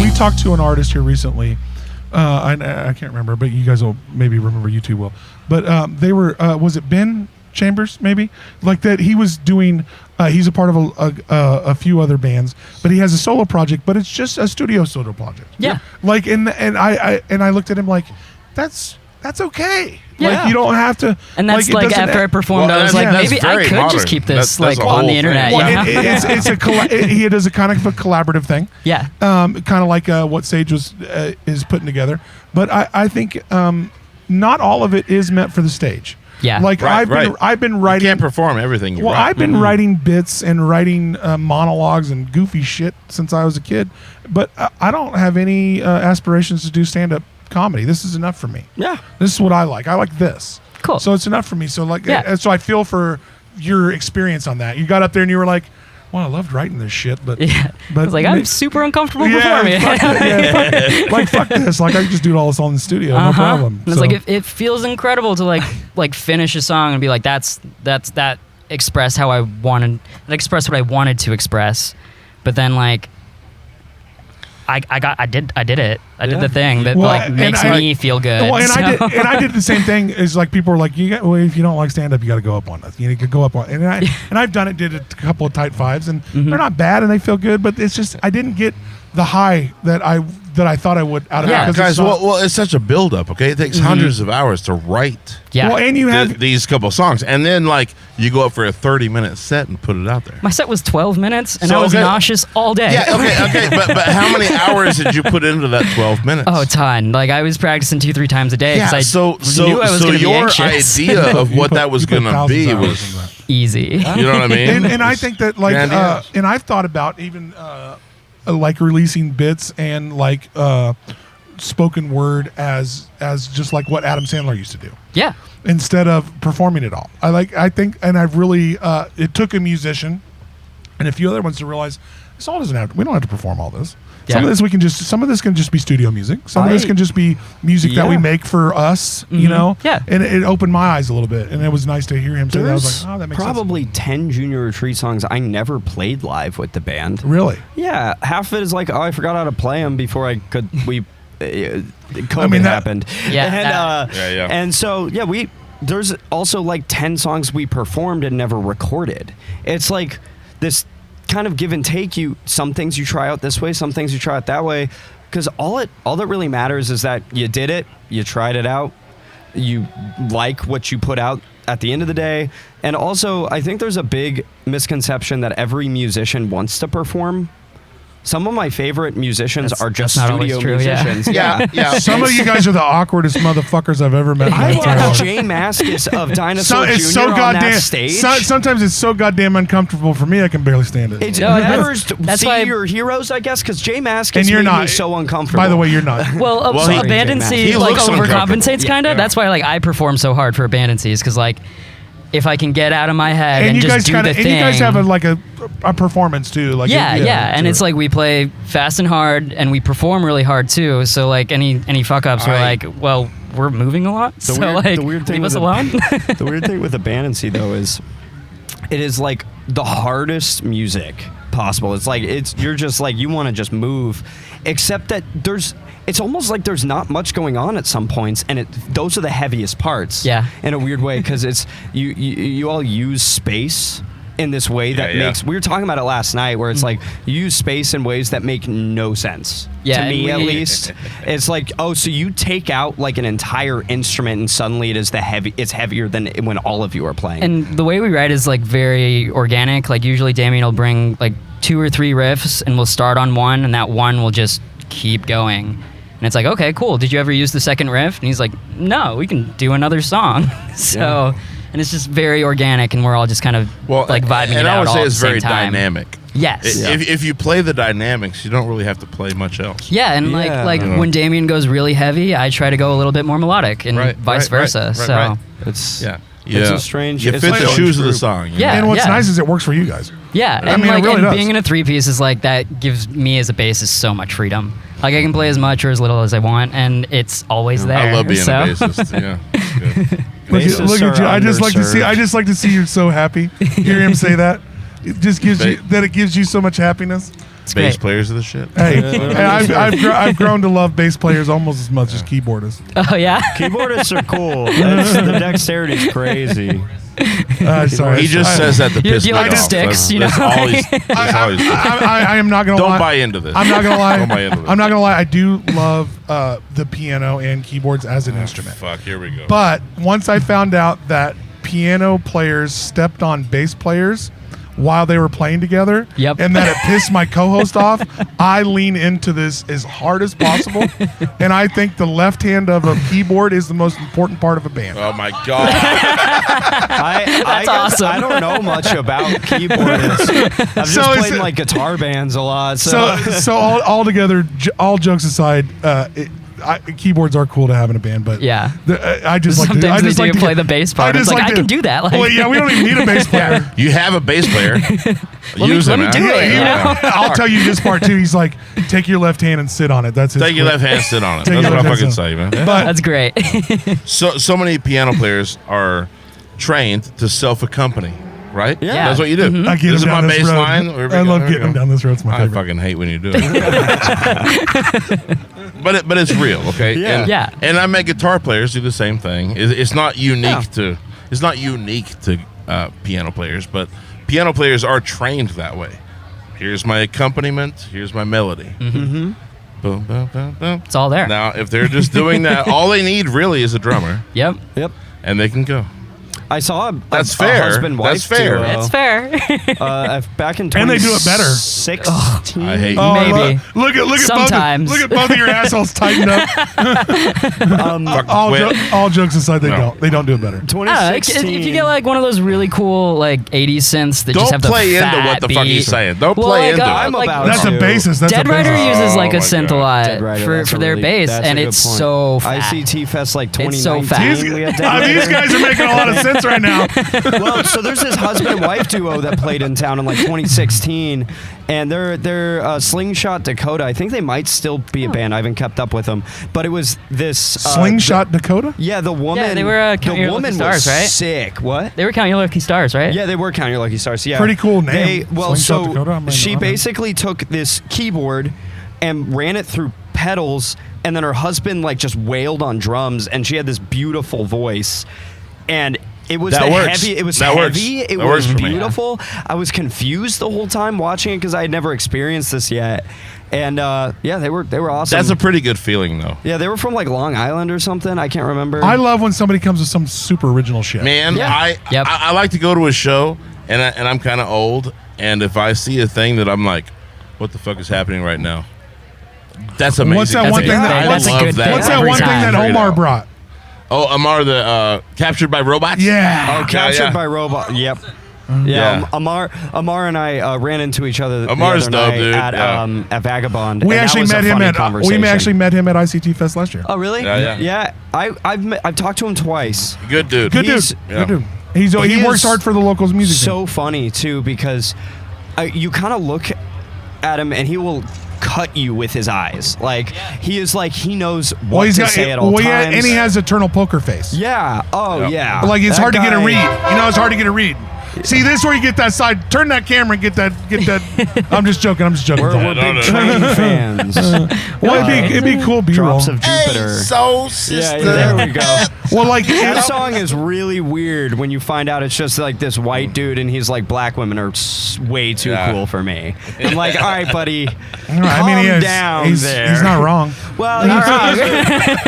We talked to an artist here recently. I can't remember, but you guys will maybe remember. You two will. But they were. Was it Ben Chambers? Maybe like that. He was doing. He's a part of a few other bands, but he has a solo project. But it's just a studio solo project. Yeah. Like and I looked at him like, that's okay. Yeah. Like you don't have to. And that's like after I performed, I was like, maybe I could just keep this like on the internet. Well, he does a kind of a collaborative thing. Yeah. Kind of like what Sage is putting together. But I think not all of it is meant for the stage. Yeah. Like I've been writing. You can't perform everything you write. write. I've been writing bits and writing monologues and goofy shit since I was a kid. But I don't have any aspirations to do stand-up comedy. This is enough for me. Yeah. This is what I like. I like this. Cool. So it's enough for me. So so I feel for your experience on that. You got up there and you were like, well, I loved writing this shit, but I was like, I'm super uncomfortable performing. Fuck this. Like I could just do all this all in the studio, no problem. It's like it feels incredible to like finish a song and be like, that expressed how I wanted, that expressed what I wanted to express, but then like. I did it. I did the thing that makes me feel good. Well, and I did the same thing. Is like people were like, if you don't like stand up, you got to go up on it. You could go up on it. And I've done it. Did a couple of tight fives, and they're not bad, and they feel good. But it's just I didn't get the high that I thought I would out of it. Guys, well, it's such a build-up, okay? It takes hundreds of hours to write well, and you have these couple songs. And then, like, you go up for a 30-minute set and put it out there. My set was 12 minutes, and I was nauseous all day. Yeah, okay. But how many hours did you put into that 12 minutes? Oh, a ton. Like, I was practicing 2-3 times a day because I knew I was going to be anxious. So your idea of what that was going to be was easy. You know what I mean? And I think that, like, and I've thought about even... like releasing bits and like spoken word as just like what Adam Sandler used to do. Yeah. Instead of performing it all. I think and I've really it took a musician and a few other ones to realize this all doesn't have we don't have to perform all this. Yeah. Some of this can just be studio music. Some of this can just be music that we make for us, you know? Yeah. And it opened my eyes a little bit. And it was nice to hear him say that. I was like, oh, that makes probably sense. 10 Junior Retreat songs I never played live with the band. Really? Yeah. Half of it is like, I forgot how to play them before COVID happened. Yeah. And so, there's also like 10 songs we performed and never recorded. It's like this kind of give and take. Some things you try out this way, some things you try out that way, because all that really matters is that you did it, you tried it out, you like what you put out at the end of the day. And also I think there's a big misconception that every musician wants to perform. Some of my favorite musicians are just studio musicians. Yeah. Some of you guys are the awkwardest motherfuckers I've ever met. I watched Jay Mascis of Dinosaur Jr. on that stage. Sometimes it's so goddamn uncomfortable for me, I can barely stand it. That's why your heroes, I guess, because Jay Mascis made me so uncomfortable. By the way, you're not. Well, Abandoncy like overcompensates kind of. That's why like I perform so hard for Abandoncy because like if I can get out of my head and just do the thing. And you guys have a performance too. Like and it's like we play fast and hard and we perform really hard too. So like any fuck ups we're like, well, we're moving a lot. The weird thing leave us alone. The weird thing with Abandoncy though is it is like the hardest music possible. It's like you're just like you want to just move, except that it's almost like there's not much going on at some points, and those are the heaviest parts. Yeah. In a weird way, because it's you all use space in this way that makes. We were talking about it last night, where it's like you use space in ways that make no sense. Yeah, to me at least. It's like, oh, so you take out like an entire instrument, and suddenly it's heavier than when all of you are playing. And the way we write is like very organic. Like usually Damien will bring like 2 or 3 riffs, and we'll start on one, and that one will just keep going. And it's like, okay, cool. Did you ever use the second riff? And he's like, no, we can do another song. And it's just very organic, and we're all just kind of like vibing it out. And I would say it's very dynamic. Yes. If you play the dynamics, you don't really have to play much else. Yeah, and like when Damien goes really heavy, I try to go a little bit more melodic, and vice versa. It's it's a strange. You fit the shoes of the song. Yeah. And what's nice is it works for you guys. Yeah, I mean, it really does. Being in a 3-piece is like that gives me as a bassist so much freedom. Like I can play as much or as little as I want, and it's always there. I love being a bassist. Yeah. Look at you. I just like to see you so happy. Hear him say that. It just gives you so much happiness. It's Bass great. players are the shit. Hey, I've grown to love bass players almost as much as keyboardists. Oh yeah. Keyboardists are cool. The dexterity's crazy. Sorry, He just says that to You- piss you me like the off. sticks, That's, you that's know? all he's, that's all he's I am not gonna lie. Don't buy into this. I'm not gonna lie. Don't buy into this. I'm not gonna lie. I do love the piano and keyboards as an instrument. Fuck, here we go. But once I found out that piano players stepped on bass players while they were playing together, Yep. and that it pissed my co-host off, I lean into this as hard as possible. And I think the left hand of a keyboard is the most important part of a band. Oh my god. That's awesome. I don't know much about keyboardists. I've just So played is in it- like guitar bands a lot. So, So all together, all jokes aside, keyboards are cool to have in a band, but Yeah. I just like to, Sometimes I just they like do to play the bass part. It's like, I can do that. Like, well, yeah, we don't even need a bass player. You have a bass player. Use let him, me man. do it, you know? I'll tell you this part too. He's like, take your left hand and sit on it. That's his Take your quick- left hand, sit on it. Take That's your what I left fucking hand, say, man. But That's great. So many piano players are trained to self-accompany, right? Yeah. That's what you do. I get This is him my down this bass road. line. I love getting him down this road. It's my I favorite. fucking hate when you do it. but it's real, okay? Yeah. And, Yeah. And I make guitar players do the same thing. It's not unique to piano players, but piano players are trained that way. Here's my accompaniment. Here's my melody. Mm-hmm. Boom, boom, boom, boom. It's all there. Now, if they're just doing that, all they need really is a drummer, Yep. yep. and they can go. I saw a That's fair. husband-wife That's fair. duo, It's fair. back in And they do it better. 2016. I hate Oh, Maybe. look at Sometimes. look at both of your assholes tightened up. Fucking all, quit. all jokes aside, No. they don't do it better. I don't know, if 2016. you get like one of those really cool like 80s synths that just Don't have the play into fat what the fuck beat. he's saying. Don't Well, play like, into I'm it. like, about That's a to. bassist. That's Dead a Rider bassist. uses like Oh a my synth a God. lot Dead Rider, for that's a their really- bass, that's and a good it's point. so fat. ICT Fest like 2019. It's so fat. These, we had Dead these Rider. guys are making a lot of sense right now. Well, so there's this husband and wife duo that played in town in like 2016, and they're Slingshot Dakota. I think they might still be a band. I haven't kept up with them, but it was this Slingshot Dakota? Yeah, the woman. Yeah, they were, Count the Your woman Lucky was Stars, right? sick. What? They were Count Your Lucky Stars, right? Yeah, they were Count Your Lucky Stars. Yeah, Pretty cool name. Well, Slingshot so Dakota, I'm gonna she know that. basically took this keyboard and ran it through pedals, and then her husband like just wailed on drums, and she had this beautiful voice, and it was That the works. heavy. It was That works. heavy. It That works was for me. beautiful. I was confused the whole time watching it because I had never experienced this yet, and yeah, they were awesome. That's a pretty good feeling, though. Yeah, they were from like Long Island or something. I can't remember. I love when somebody comes with some super original shit. Man, Yeah. Yep. I like to go to a show, and I'm kind of old, and if I see a thing that I'm like, what the fuck is happening right now? That's amazing. What's that That's one a thing good that thing. That's a love good thing. What's that every one thing time. that Straight Omar out. brought? Oh, Amar, the Captured by Robots? Yeah. Oh, captured yeah. by robot. Yep. Yeah. Yeah, Amar and I ran into each other. Amar's the other dope, night dude. at Yeah. at Vagabond. We and that actually was a met him funny at conversation. we actually met him at ICT Fest last year. Oh really? Yeah. I've talked to him twice. Good dude. Good he's- dude. yeah. Good dude. He works is hard for the locals music scene. So funny too because you kind of look at him and he will cut you with his eyes. Like he is like he knows what to say at all times. Yeah, and he has eternal poker face. Yeah. Oh Yep. yeah. Like it's That hard to get a guy- read. You know, it's hard to get a read. See, this is where you get that side. Turn that camera and get that. I'm just joking. We're No, big no. train fans. Well, it'd be cool B-roll. Drops of Jupiter. so Yeah, sister. there we go. Well, like That song is really weird when you find out it's just like this white dude and he's like, black women are way too Yeah. cool for me. I'm like, all right, buddy, I mean, he calm is. down He's there. not wrong. Well,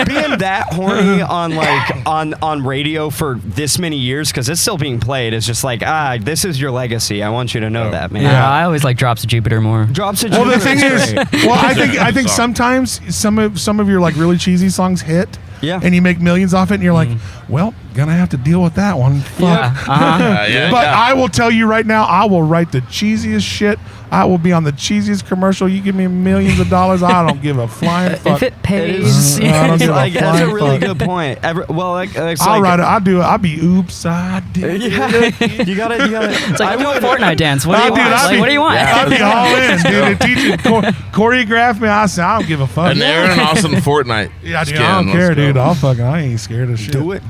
being that horny on like on radio for this many years because it's still being played is just like this is your legacy. I want you to know that, man. Yeah, I always like Drops of Jupiter more. Drops of Well, the Jupiter thing is, great. well, I think Song. sometimes some of your like really cheesy songs hit. Yeah. And you make millions off it, and you're like, well, gonna have to deal with that one. Fuck. Yeah. Uh-huh. But I will tell you right now, I will write the cheesiest shit. I will be on the cheesiest commercial. You give me millions of dollars, I don't give a flying fuck. If it pays. I don't give a Like, that's a flying really fuck. good point. I'll write it. I'll do it. I'll be oops, I did. Yeah, you got it. It's like a Fortnite dance. What do you Dude, want? Like, what do you want? I'll be all in, dude. The teacher choreograph me. I say, I don't give a fuck. And they're an awesome Fortnite. Yeah, dude, skin. I don't Let's care, go. dude. I ain't scared of shit. Do it.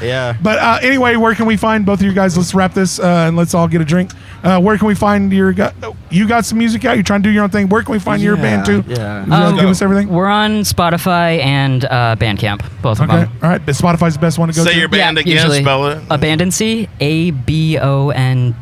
Yeah. But anyway, where can we find both of you guys? Let's wrap this and let's all get a drink. Where can we find you got some music out? You're trying to do your own thing. Where can we find your band too? Yeah. You wanna give us everything. We're on Spotify and Bandcamp, both of Okay. them. All right. But Spotify's the best one to go to. Say your band again. usually. Spell it. Abandoncy, ABONDANCY.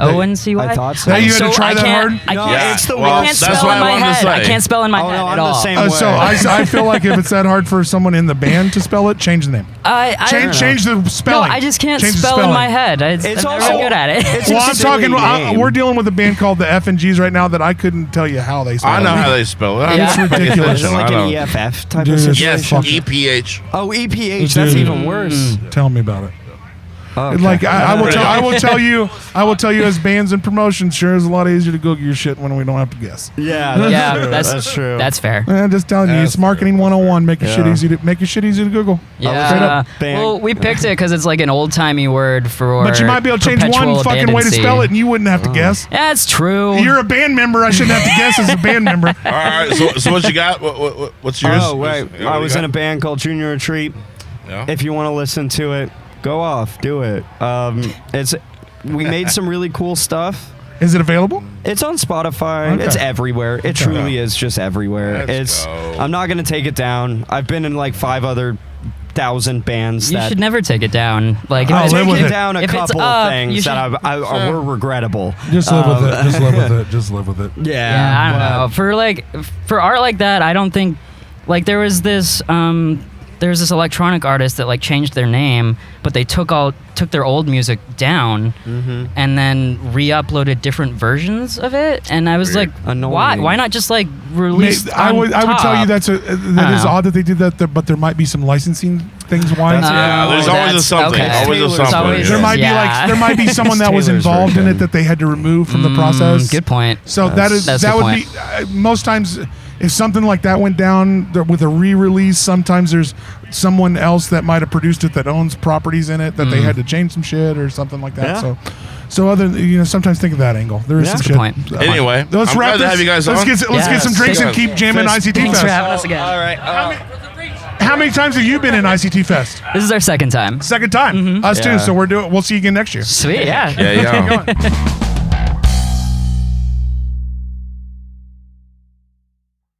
ONCY. I thought so. Now you had to try I that can't, hard? I No, can't, it's the well, I can't that's spell what in I my wanted to head. I say. can't spell in my Oh, head no, at I'm the all. same way. So I feel like if it's that hard for someone in the band to spell it, change the name. I Change the no, spelling. I just can't Change the spell in spelling. my head. I'm It's never also- good at it. it's Well, a I'm silly talking. name. We're dealing with a band called the F and G's right now that I couldn't tell you how they spell. I know it. how they spell it. Yeah. It's ridiculous. It's like I an don't- EFF type Dude, of it's Yes, situation. fucking- EPH. Oh, EPH. That's Dude. even worse. Tell me about it. Okay. Like I will tell you. As bands and promotions, sure is a lot easier to Google your shit when we don't have to guess. Yeah, Yeah, true. that's true. That's fair. I'm just telling you, it's marketing 101. Make your shit easy to Google. Straight Yeah. up. Well, we picked it because it's like an old timey word for. But you might be able to change perpetual one fucking way to abandoncy. spell it, and you wouldn't have to guess. Yeah, it's true. You're a band member. I shouldn't have to guess as a band member. All right. So what you got? What's yours? Oh, wait. Yeah, I what was you in a got? band called Junior Retreat. Yeah. If you want to listen to it, go off, do it. We made some really cool stuff. Is it available? It's on Spotify. Okay. It's everywhere. It truly is just everywhere. Let's go. I'm not gonna take it down. I've been in like 5 other 1,000 bands You that should never take it down. Like Oh, I've live with taken it. down a If it's couple up, of you things that should- were regrettable. Just live with it. Just live with it. Just live with it. Yeah, I don't know. For art like that, I don't think like there's this electronic artist that like changed their name, but they took their old music down and then re-uploaded different versions of it, and I was Weird. like, Annoying. why not just like release? I would tell you that is know. odd that they did that, but there might be some licensing things wise. Yeah, there's always a that's- something. okay. Always a Taylor's something. always- There might Yeah. there might be someone that was Taylor's involved in version. it that they had to remove from the process. Good point. So That's a that good would be most times if something like that went down with a re-release. Sometimes there's someone else that might have produced it that owns properties in it that they had to change some shit or something like that. Yeah. So sometimes think of that angle. There is Yeah. some Good shit. point. Anyway, Let's I'm wrap glad to this. have you guys let's on. get let's get some Yes. drinks and keep jamming ICT Thanks for Fest. having us again. All right. How many times have you been in ICT Fest? This is our second time. Second time. Us Yeah. too. So we'll see you again next year. Sweet, yeah. Yeah, yeah.